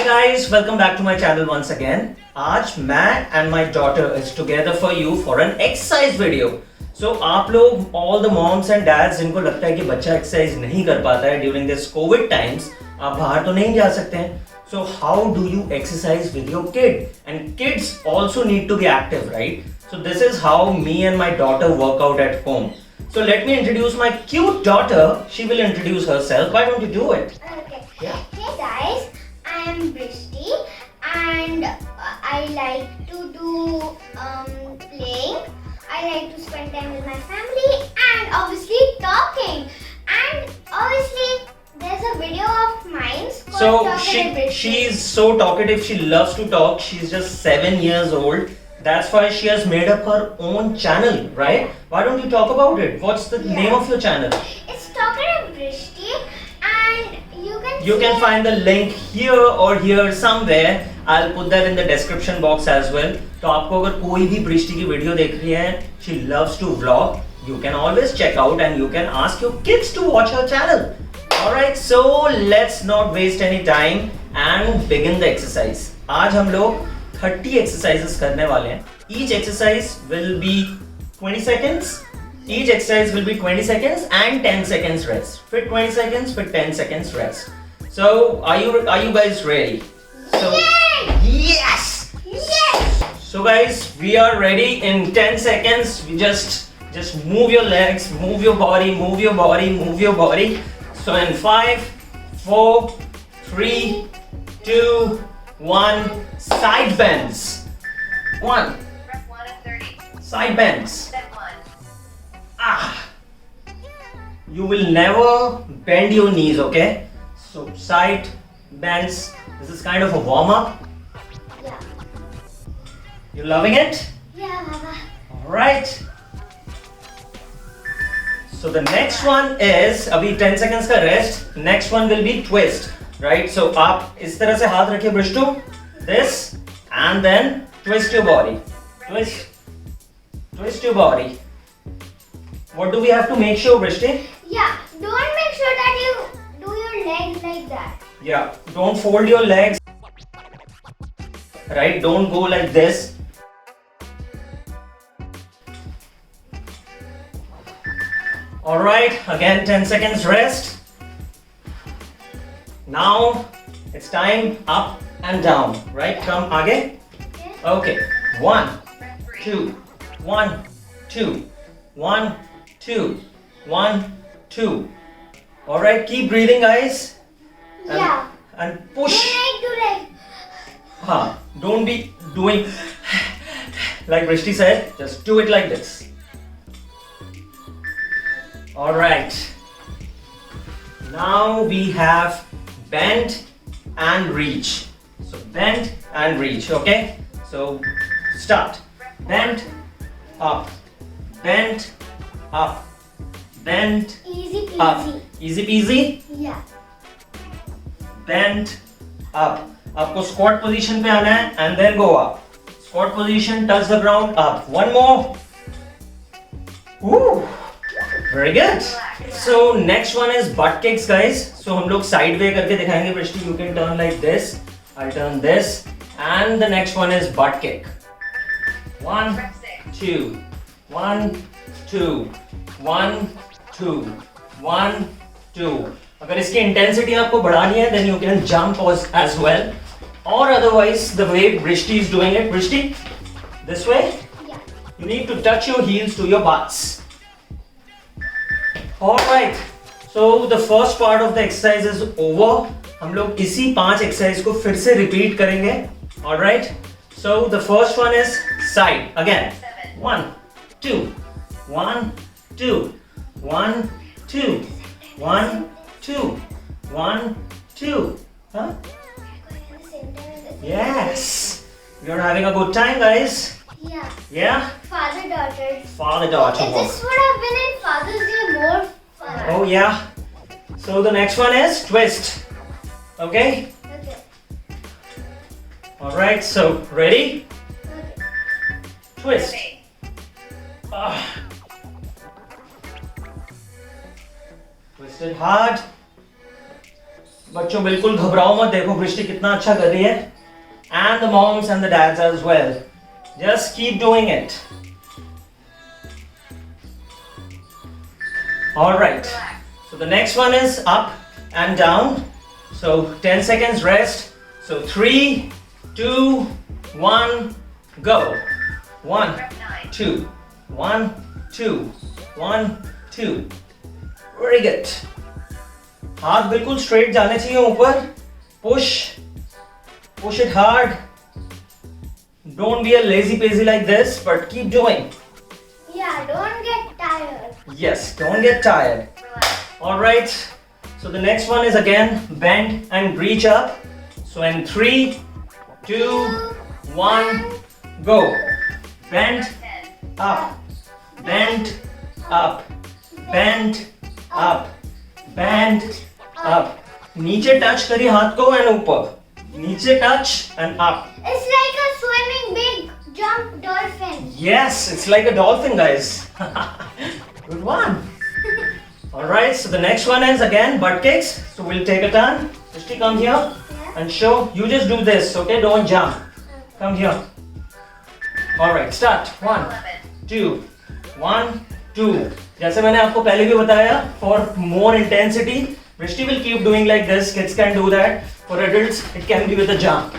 Hi guys, welcome back to my channel once again. आज मैं and my daughter is together for you for an exercise video. So आप लोग all the moms and dads जिनको लगता है कि बच्चा exercise नहीं कर पाता है during this COVID times, आप बाहर तो नहीं जा सकते हैं. So how do you exercise with your kid? And kids also need to be active, right? So this is how me and my daughter work out at home. So let me introduce my cute daughter. She will introduce herself. Why don't you do it? Okay. Yeah. Hey guys, I am Brishti and I like to do playing. I like to spend time with my family and obviously talking. And obviously there's a video of mine called So Talkative Brishti. she's so talkative. She loves to talk. She's just 7 years old. That's why she has made up her own channel, right? Why don't you talk about it? What's the name of your channel? It's Talkative Brishti and You can find the link here or here somewhere. I'll put that in the description box as well. तो आपको अगर कोई भी बृष्टि की video देख रही है, she loves to vlog. You can always check out and you can ask your kids to watch her channel. Alright, so let's not waste any time and begin the exercise. आज हम लोग 30 exercises करने वाले हैं. Each exercise will be 20 seconds. Each exercise will be 20 seconds and 10 seconds rest. Fit 20 seconds, fit 10 seconds rest. So, are you guys ready? So, yes! Yes! So guys, we are ready in 10 seconds. We just move your legs, move your body, move your body, move your body. So in 5, 4, 3, 2, 1, side bends. 1. Press 1 of 30. Side bends. Step 1. You will never bend your knees, okay? So side bends. This is kind of a warm up. Yeah. You loving it? Yeah, Baba. Alright. So the next one is अभी 10 seconds का rest. Next one will be twist, right? So आप इस तरह से हाथ रखिए ब्रिष्टू. This and then twist your body. Twist your body. What do we have to make sure, Brishti? Yeah, don't make sure that you do your legs like that. Yeah, don't fold your legs. Right? Don't go like this. Alright, again 10 seconds rest. Now it's time up and down. Right? Come again. Okay. 1, 2, 1, 2, 1, 2, 1, 2. Alright, keep breathing, guys. Yeah. And push. Do Don't be doing like Brishti said, just do it like this. Alright. Now we have bend and reach. So bend and reach, okay? So start. Bend, up, bend, up, bend, Easy up. peasy. Easy peasy. Yeah. Bend, up. आपको squat position पे आना है and then go up. Squat position, touch the ground, up. One more. Woo. Very good. So next one is butt kicks, guys. So हम लोग side way करके दिखाएंगे. Brishti, you can turn like this. I'll turn this. And the next one is butt kick. 1, 2, 1, 2, 1, 2, 1, 2. अगर इसकी intensity आपको बढ़ानी है then you can jump as well, or otherwise the way Brishti is doing it. Brishti, this way. Yeah. You need to touch your heels to your butts. Alright, so the first part of the exercise is over. हम लोग इसी 5 exercise को फिर से repeat करेंगे. Alright, so the first one is side again. 1, 2, 1, 2, 1, 2, 1, 2, 1, 2. Huh? Yes. You're having a good time, guys. Yeah. Yeah? Father-daughter. Father-daughter Okay, walk. this would have been in Father's Day more fun. Oh yeah. So the next one is twist. Okay? Okay. Alright, so ready? Okay. Twist. Ah. Twist it hard. बच्चों बिल्कुल घबराओ मत, देखो बृष्टि कितना अच्छा कर रही है. And the moms and the dads as well. Just keep doing it. Alright. So the next one is up and down. So 10 seconds rest. So 3, 2, 1, go. 1, 2, 1, 2, 1, 2. Very good. हाथ बिल्कुल स्ट्रेट जाने चाहिए ऊपर. Push it hard. Don't be a lazy peasy like this, but keep doing. Yeah, don't get tired. Yes, don't get tired. Alright, so the next one is again bend and reach up. So in 3, 2, 1, go. Bend up, bend up, bend up, bend up. नीचे touch करिए हाथ को and ऊपर. नीचे touch and up. It's like a swimming big jump dolphin. Yes, it's like a dolphin, guys. Good one. Alright, so the next one is again butt kicks. So we'll take a turn. Krishti, come here and show. You just do this, okay? Don't jump. Come here. Alright, start. 1, 2, 1, 2. जैसे मैंने आपको पहले भी बताया, for more intensity, Vrishti will keep doing like this. Kids can do that. For adults, it can be with a jump.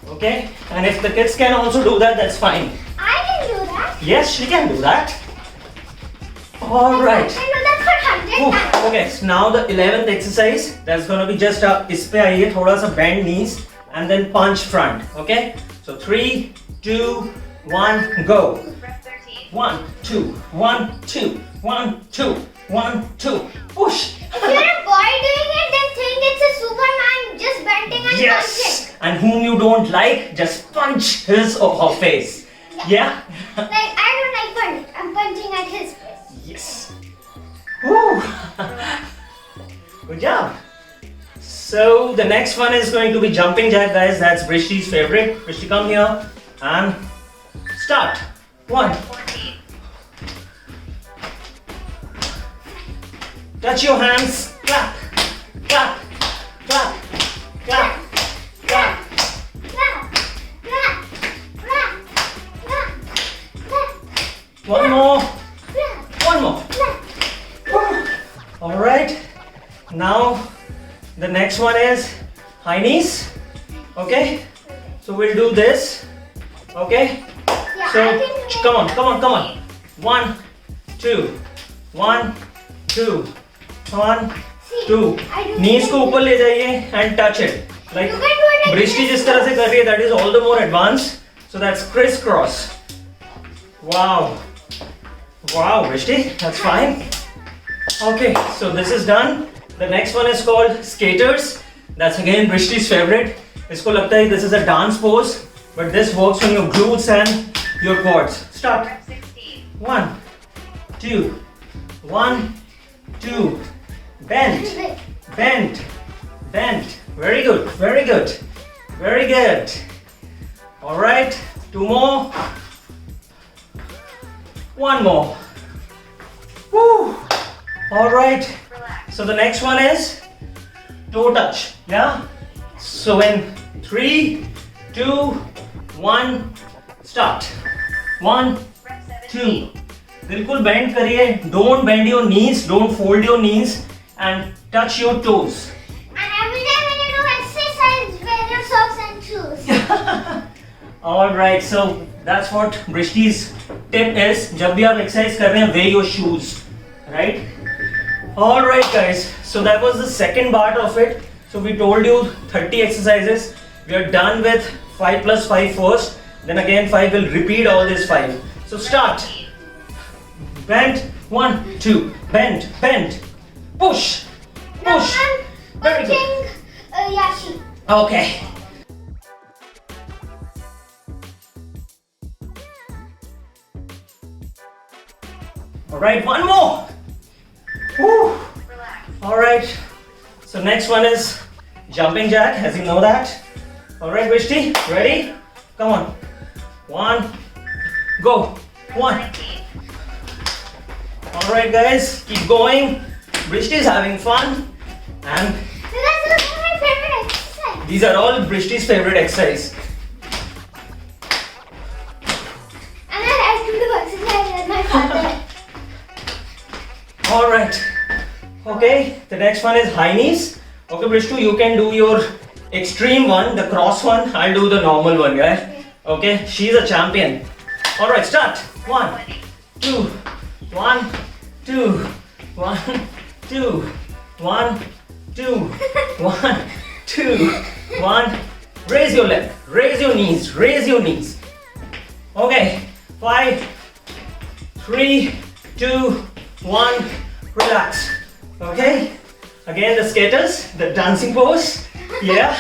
Okay? And if the kids can also do that, that's fine. I can do that. Yes, she can do that. Alright. I can do that for 100 times. Okay, so now the 11th exercise. That's gonna be just इस पे आइए थोड़ा सा bend knees and then punch front. Okay? So 3, 2, 1, go. 1, 2, 1, 2, 1, 2, 1, 2. Push. If you're a boy doing it, then think it's a Superman just bending and Yes. punching. And whom you don't like, just punch his or her face. Yeah? Like, I don't like punch. I'm punching at his face. Yes. Woo. Good job. So the next one is going to be jumping jack, guys. That's Vrishti's favorite. Vrishti, come here and start. 1. Touch your hands. Clap. Clap. Clap. Clap. Clap. Clap, clap, clap, clap, clap, One more. clap, One more. clap. All right. Now the next one is high knees. Okay. So we'll do this. Okay. Yeah, So I can do come on, come on, come on. 1, 2, 1, 2, 1, See, 2. I do Knees the को same ऊपर ले जाइए and touch it. Like You can do it like Vrishti this. जिस तरह से कर रही है, that is all the more advanced. So that's crisscross. Wow. Wow, Vrishti, that's fine. Okay, so this is done. The next one is called skaters. That's again Vrishti's favorite. इसको लगता है this is a dance pose, but this works on your glutes and your quads. Start. 1, 2, 1, 2. Bend, bend, bend. Very good, very good, very good. All right, 2 more. 1 more. Woo. All right. So the next one is toe touch. Yeah. So in 3, 2, 1, start. 1, 2. बिल्कुल bend करिए. Don't bend your knees. Don't fold your knees and touch your toes. And every time when you do exercise, wear your socks and shoes. All right. So that's what Vrishti's tip is. जब भी आप exercise कर रहे हैं, wear your shoes. Right? All right, guys. So that was the second part of it. So we told you 30 exercises. We are done with 5 plus 5 first. Then again 5 will repeat all these 5. So start. Bend. 1, 2. Bend. Bend. Push. Now Push. I'm Very good. punching Yashi. Okay. All right, one more. Woo. All right. So next one is jumping jack, as you know that. All right, Vrishti, ready? Come on. 1, go. 1. All right, guys, keep going. Vrishti is having fun, and Because this is my These are all Brishti's favorite exercise. And I like to do exercise with my father. Alright. Okay, the next one is high knees. Okay, Brishtu, you can do your extreme one, the cross one. I'll do the normal one, guys. Okay, she's a champion. Alright, start. 1, 2, 1, 2, 1, 2, 1, 2, 1, 2, 1. Raise your leg, raise your knees, raise your knees. Okay, 5, 3, 2, 1. Relax. Okay, again the skaters, the dancing pose. Yeah.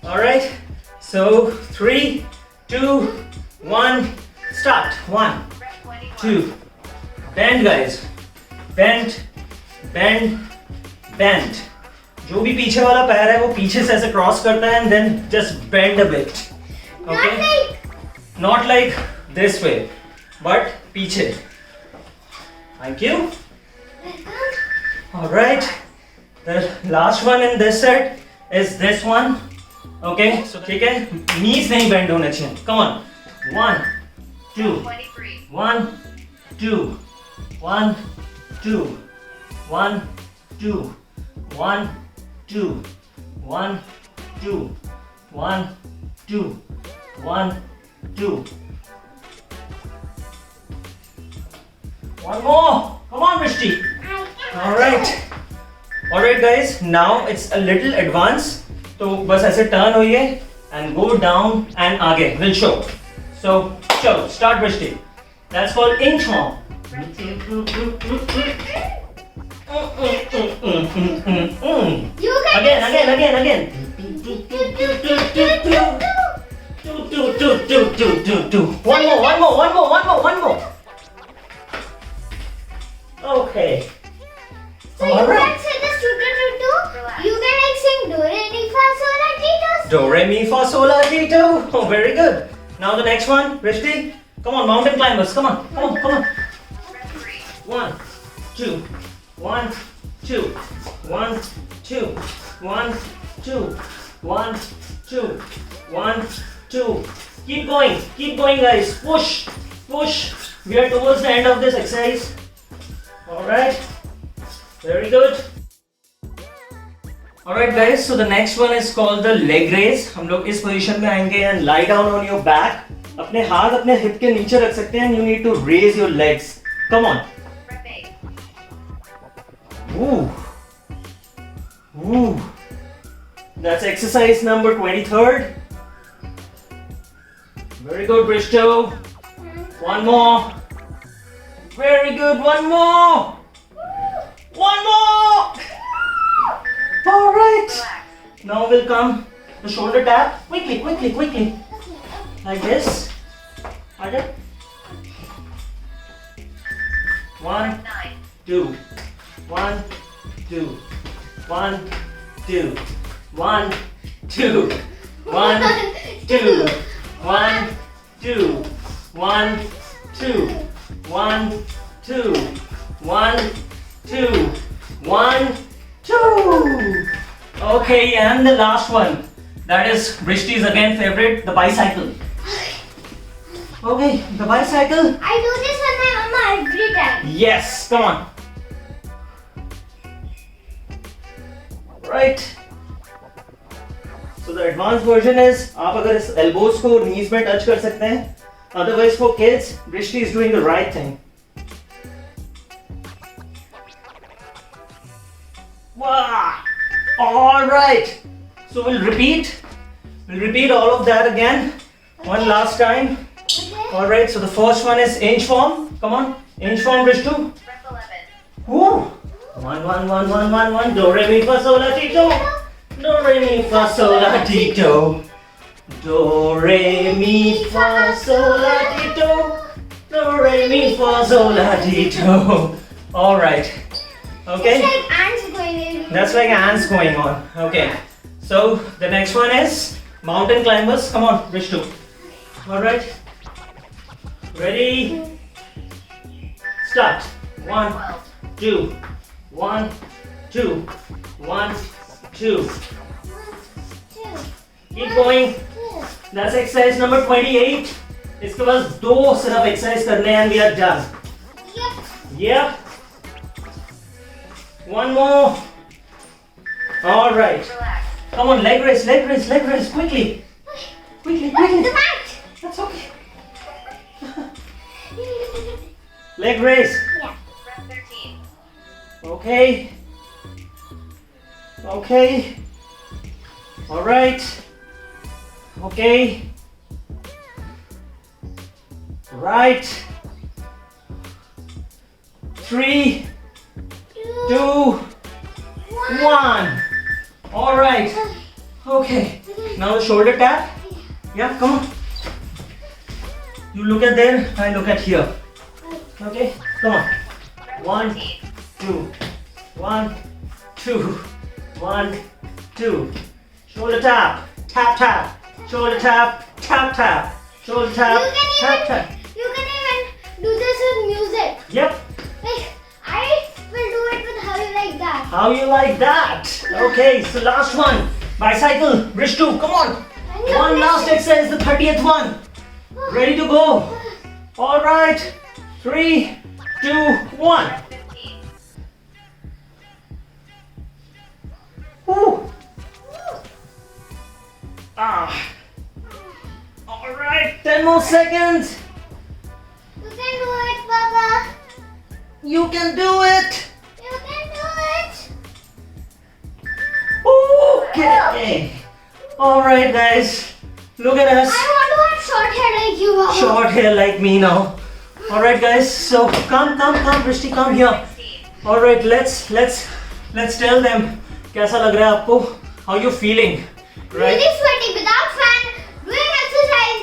Alright, so 3, 2, 1. Start. 1, 2. Bend, guys. Bend, bend, bend. जो भी पीछे वाला पैर है वो पीछे से ऐसे क्रॉस करता है and then just bend a bit. Okay? Not like this way, but पीछे. Thank you. Alright. The last one in this set is this one. Okay? So ठीक है? Knees नहीं bend होने चाहिए. Come on. 1, 2. 1, 2. 1, 2. 1, 2. 1, 2. 1, 2. 1, 2. 1, 2. One more. Come on, Mishti. Alright. Alright, guys. Now it's a little advanced. तो बस ऐसे turn होइए and go down and आगे. We'll show. So, show. Start, Mishti. That's called inchworm. You can Again. One more. Okay. So you can say this do. You can like sing do re mi fa sol la ti do. Do, re, mi, fa, sol, la, ti, do. Oh, very good. Now the next one, Rishti. Come on, mountain climbers. Come on. 1, 2, 1, 2, 1, 2, 1, 2, 1, 2, 1, 2. Keep going, guys. Push. We are towards the end of this exercise. Alright. Very good. Alright, guys. So the next one is called the leg raise. हम लोग इस position में आएंगे and lie down on your back. अपने हाथ अपने hip के नीचे रख सकते हैं. You need to raise your legs. Come on. Ooh. That's exercise number 23rd. Very good, Bristow. One more. Very good. One more. All right. Now will come the shoulder tap. Quickly. Like this. Harder. 1, 2. 1, 2. 1, 2. 1, 2. 1, 2. 1, 2. 1, 2. 1, 2. 1, 2. 1, 2. Okay, and the last one. That is Brishti's again favorite, the bicycle. Okay, the bicycle. I do this with my mama every time. Yes, come on. Right. So the advanced version is आप अगर इस elbows को knees में touch कर सकते हैं. Otherwise for kids, Brishti is doing the right thing. Wow. All right. So we'll repeat all of that again. One last time. Okay. All right. So the first one is inch form. Come on, inch form, Brishtu. Woo. 1. Do re mi fa sol la ti do. Do re mi fa sol la ti do. Do re mi fa sol la ti do. Do re mi fa sol la ti do. All right. Okay. It's like ants going in. That's like ants going on. Okay. So the next one is mountain climbers. Come on, Vishnu. All right. Ready? Start. 1, 2. 1, 2. 1, 2. 1, 2. Keep going. That's exercise number 28. इसके बाद 2 सिर्फ exercise करने हैं and we are done. Yep. One more. All right. Come on, leg raise, quickly. Quickly. The mat. That's okay. Leg raise. Yeah. Okay. All right. Okay. Right. 3, 2, 1. All right. Okay. Now the shoulder tap. Yeah, come on. You look at there, I look at here. Okay, come on. 1, 2. 1, 2. 1, 2. Shoulder tap. Tap. Shoulder tap. Tap. Shoulder tap. Tap. You can even do this with music. Yep. Like, I will do it with How You Like That. How you like that? Okay, so last one. Bicycle. Bridge 2. Come on. One last exercise, the 30th one. Ready to go. All right. 3, 2, 1. Woo. All right. 10 more seconds. You can do it, Baba. You can do it. You can do it. Okay. All right, guys. Look at us. I want to have short hair like you, Baba. Short hair like me now. All right, guys. So come, Vrishti, come here. All right, let's tell them. कैसा लग रहा है आपको? How you feeling? Right? Really sweaty without fan, doing exercise.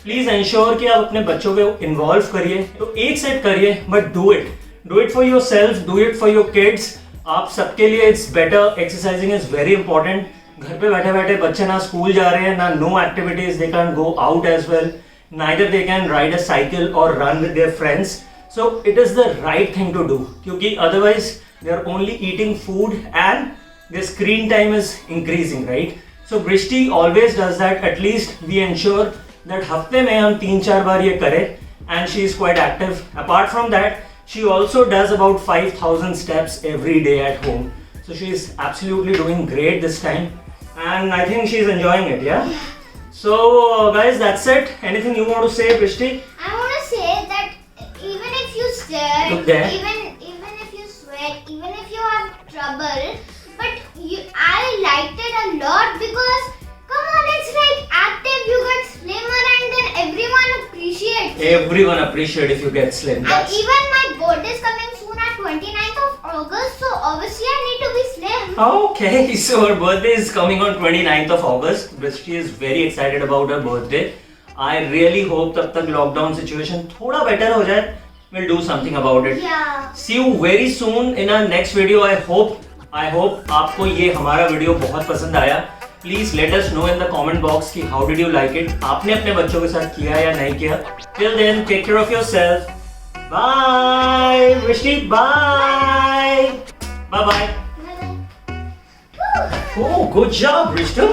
Please ensure कि आप अपने बच्चों को involve करिए. तो एक सेट करिए, but do it. Do it for yourself. Do it for your kids. आप सबके लिए it's better. Exercising is very important. घर पे बैठे बच्चे ना स्कूल जा रहे हैं ना no activities. They can't go out as well. Neither they can ride a cycle or run with their friends. So it is the right thing to do. क्योंकि otherwise they are only eating food and their screen time is increasing, right? So Vrishti always does that. At least we ensure that हफ्ते में हम 3-4 बार ये करें and she is quite active. Apart from that, she also does about 5,000 steps every day at home. So she is absolutely doing great this time and I think she is enjoying it, yeah? So guys, that's it. Anything you want to say, Vrishti? I want to say that even if you sweat, Look there. even if you sweat, even if you have trouble, but I liked it a lot because come on, it's like active. You get slimmer, and then everyone appreciates. Everyone appreciate if you get slim. And That's even my birthday is coming soon at 29th of August, so obviously I need to be slim. okay. So her birthday is coming on 29th of August. Vrishti is very excited about her birthday. I really hope तब तक lockdown situation थोड़ा better हो जाए. We'll do something about it. Yeah. See you very soon in our next video. I hope आपको ये हमारा video बहुत पसंद आया. Please let us know in the comment box कि how did you like it? आपने अपने बच्चों के साथ किया या नहीं किया? Till then, take care of yourself. Bye, Vrishti. Bye. Bye. Bye-bye. Oh, good job, Vrishti.